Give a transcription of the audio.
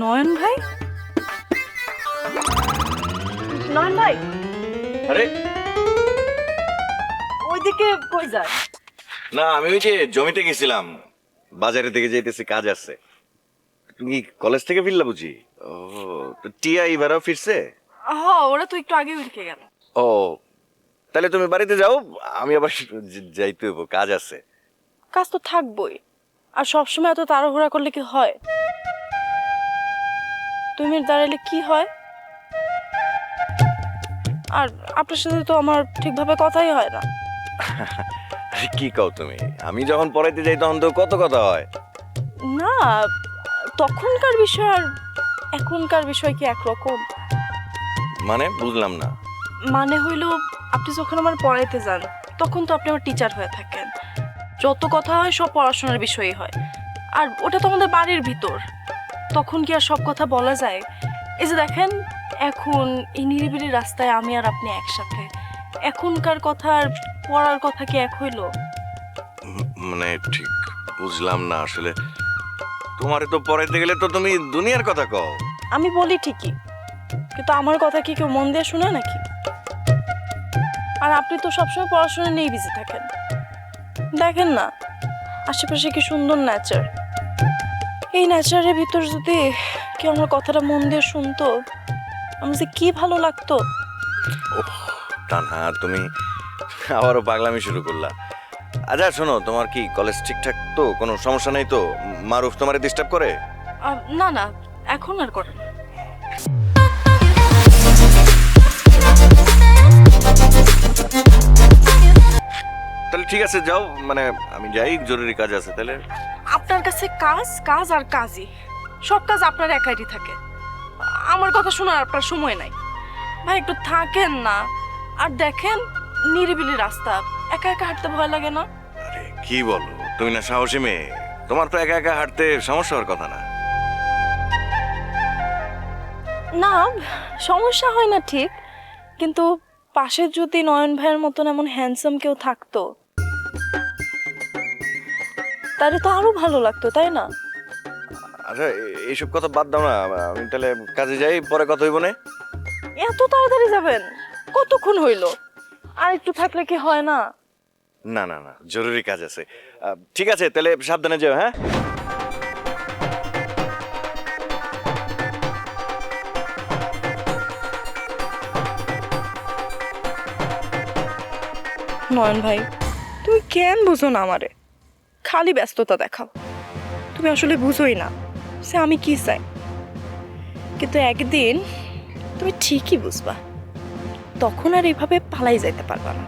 নয়ন ভাই, নয়ন ভাই, আরে ওইদিকে কই যায়? না, আমি ওই যে জমিতে গেছিলাম, বাজারে থেকে যাইতেছি, কাজ আছে। তুমি কলেজ থেকে ফিরলা বুঝি? ও, তো টিয়া এবারও ফিরছে? ওরা তো একটু আগে উঠে গেল। ও, তাহলে তুমি বাড়িতে যাও, আমি আবার যাইতে হইব, কাজ আছে। কাজ তো থাকবই, আর সবসময় এত তাড়াহুড়া করলে কি হয়? তুমি দাঁড়ালে কি হয়? আর আপনার সাথে তো আমার ঠিকভাবে কথাই হয় না। আরে কি কও তুমি? আমি যখন পড়াইতে যাই তখন তো কত কথা হয়। না, তখনকার বিষয় আর এখনকার বিষয় কি একরকম? মানে বুঝলাম না। মানে হইল, আপনি যখন আমার পড়াইতে যান তখন তো আপনি আমার টিচার হয়ে থাকেন। যত কথা হয় সব পড়াশোনার বিষয়ই হয়, আর ওটা তো আমাদের বাড়ির ভিতর। তখন কি আর সব কথা বলা যায়? এই যে দেখেন, এখন এই নিরিবিলি রাস্তায় আমি আর আপনি একসাথে, এখনকার কথা আর পড়ার কথা কি এক হইল? মানে ঠিক বুঝলাম না আসলে। তোমারে তো পড়াইতে গেলে তো তুমি দুনিয়ার কথা কও। আমি বলি ঠিকই, কিন্তু আমার কথা কি কেউ মন দিয়ে শুনে নাকি? আর আপনি তো সবসময় পড়াশোনা নিয়ে বিজি থাকেন। দেখেন না, আশেপাশে কি সুন্দর নেচার। এই নেচারের ভিতর যদি কেউ আমার কথাটা মন দিয়ে শুনতো, আমার যে কি ভালো লাগতো। ওহ, তানহা, তুমি আবারও পাগলামি শুরু করলা। আচ্ছা শোনো, তোমার কি কলেজ ঠিকঠাক তো? কোনো সমস্যা নেই তো? মারুফ তোমারে ডিস্টার্ব করে? না না, এখন আর করেন না। তাহলে ঠিক আছে, যাও, মানে আমি যাই, জরুরি কাজ আছে তাহলে। আপনার কাছে কাজ কাজ আর কাজই, সব কাজ আপনার একাইরই থাকে। আমার কথা শোনার আপনার সময় নাই। ভাই একটু থাকেন না। আর দেখেন, নিরিবিলি রাস্তা, একা একা হাঁটতে ভয় লাগে না? আরে কি বলো, তুমি না সাহসী মেয়ে, তোমার তো একা একা হাঁটতে সমস্যা হওয়ার কথা না। না, সমস্যা হয় না ঠিক, কিন্তু পাশে যদি নয়ন ভাইয়ের মতন এমন হ্যান্ডসাম কেউ থাকতো, তাহলে তো আরো ভালো লাগতো, তাই না? আচ্ছা এইসব কথা বাদ দাও না, আমি তাহলে কাজে যাই, পরে কথা হইব না? এত তাড়াতাড়ি যাবেন? কতক্ষণ হইলো? আর একটু থাকলে কি হয় না? না না না, জরুরি কাজ আছে। ঠিক আছে, তাহলে সাবধানে যাও, হ্যাঁ? নয়ন ভাই, তুমি কেন বুঝো না আমারে? খালি ব্যস্ততা দেখাও। তুমি আসলে বুঝোই না সে আমি কি চাই। কিন্তু একদিন তুমি ঠিকই বুঝবা, তখন আর এভাবে পালাই যাইতে পারবা না।